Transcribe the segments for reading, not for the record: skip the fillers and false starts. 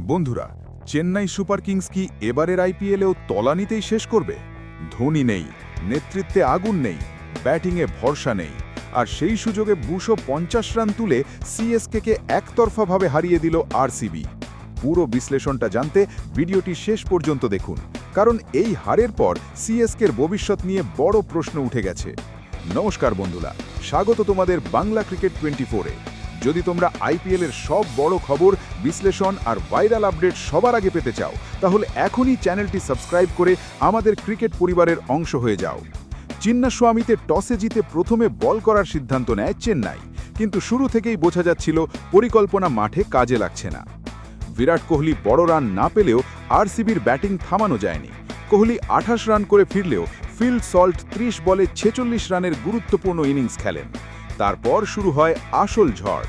বন্ধুরা, Chennai super Kings কি এবারের আইপিএলেও তলানিতেই শেষ করবে? ধোনি নেই, নেতৃত্বে আগুন নেই, ব্যাটিংয়ে ভরসা নেই, আর সেই সুযোগে 250 রান তুলে সিএসকেকে একতরফাভাবে হারিয়ে দিল আরসিবি। পুরো বিশ্লেষণটা জানতে ভিডিওটি শেষ পর্যন্ত দেখুন, কারণ এই হারের পর সিএসকের ভবিষ্যৎ নিয়ে বড় প্রশ্ন উঠে গেছে। নমস্কার বন্ধুরা, স্বাগত তোমাদের বাংলা ক্রিকেট 24-এ। যদি তোমরা আইপিএলের সব বড় খবর, বিশ্লেষণ আর ভাইরাল আপডেট সবার আগে পেতে চাও, তাহলে এখনই চ্যানেলটি সাবস্ক্রাইব করে আমাদের ক্রিকেট পরিবারের অংশ হয়ে যাও। চিন্নাস্বামীতে টসে জিতে প্রথমে বল করার সিদ্ধান্ত নেয় চেন্নাই, কিন্তু শুরু থেকেই বোঝা যাচ্ছিল পরিকল্পনা মাঠে কাজে লাগছে না। বিরাট কোহলি বড় রান না পেলেও আরসিবির ব্যাটিং থামানো যায়নি। কোহলি 28 রান করে ফিরলেও ফিল সল্ট 30 বলে 46 রানের গুরুত্বপূর্ণ ইনিংস খেলেন। তারপর শুরু হয় আসল ঝড়।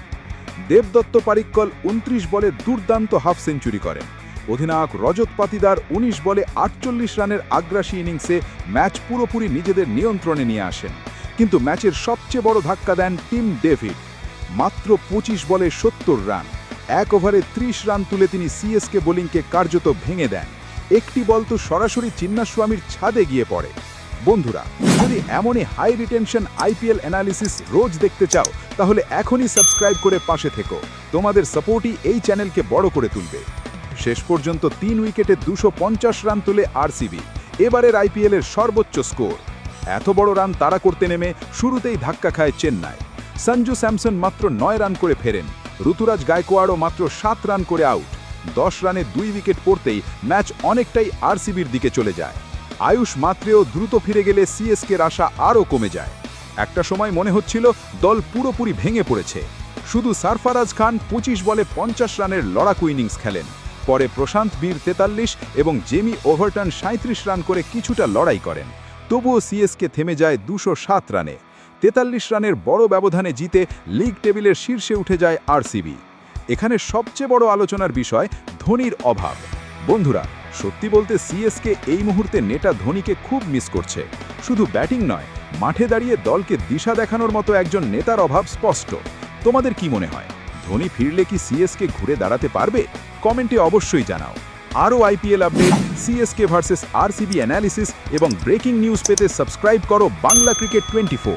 দেবদত্ত পারিক্কল 29 বলে দুর্দান্ত হাফ সেঞ্চুরি করেন। অধিনায়ক রজত পাতিদার 19 বলে 48 রানের আগ্রাসী ইনিংসে ম্যাচ পুরোপুরি নিজেদের নিয়ন্ত্রণে নিয়ে আসেন। কিন্তু ম্যাচের সবচেয়ে বড় ধাক্কা দেন টিম ডেভিড। মাত্র 25 বলে 70 রান, এক ওভারে 30 রান তুলে তিনি সিএসকে বোলিংকে কার্যত ভেঙে দেন। একটি বল তো সরাসরি চিন্নাস্বামীর ছাদে গিয়ে পড়ে। বন্ধুরা, যদি এমনই হাই রিটেনশন আইপিএল অ্যানালিসিস রোজ দেখতে চাও, তাহলে এখনই সাবস্ক্রাইব করে পাশে থেকো। তোমাদের সাপোর্টই এই চ্যানেলকে বড় করে তুলবে। শেষ পর্যন্ত 3 উইকেটে 250 রান তুলে আরসিবি, এবারের আইপিএলের সর্বোচ্চ স্কোর। এত বড় রান তাড়া করতে নেমে শুরুতেই ধাক্কা খায় চেন্নাই। সঞ্জু স্যামসন মাত্র 9 রান করে ফেরেন। ঋতুরাজ গায়কোয়াড়ও মাত্র 7 রান করে আউট। 10 রানে 2 উইকেট পড়তেই ম্যাচ অনেকটাই আরসিবির দিকে চলে যায়। আয়ুষ মাত্রেও দ্রুত ফিরে গেলে সিএসকের আশা আরও কমে যায়। একটা সময় মনে হচ্ছিল দল পুরোপুরি ভেঙে পড়েছে। শুধু সারফারাজ খান 25 বলে 50 রানের লড়াকু ইনিংস খেলেন। পরে প্রশান্ত বীর 43 এবং জেমি ওভারটন 37 রান করে কিছুটা লড়াই করেন। তবুও সিএসকে থেমে যায় 207 রানে। 43 রানের বড় ব্যবধানে জিতে লিগ টেবিলের শীর্ষে উঠে যায় আরসিবি। এখানে সবচেয়ে বড় আলোচনার বিষয় ধোনির অভাব। বন্ধুরা, সত্যি বলতে সিএসকে এই মুহূর্তে নেতা ধোনিকে খুব মিস করছে। শুধু ব্যাটিং নয়, মাঠে দাঁড়িয়ে দলকে দিশা দেখানোর মতো একজন নেতার অভাব স্পষ্ট। তোমাদের কি মনে হয়, ধোনি ফিরলে কি সিএসকে ঘুরে দাঁড়াতে পারবে? কমেন্টে অবশ্যই জানাও। আরও IPL update, CSK versus RCB analysis এবং ব্রেকিং নিউজ পেতে সাবস্ক্রাইব করো বাংলা ক্রিকেট 24।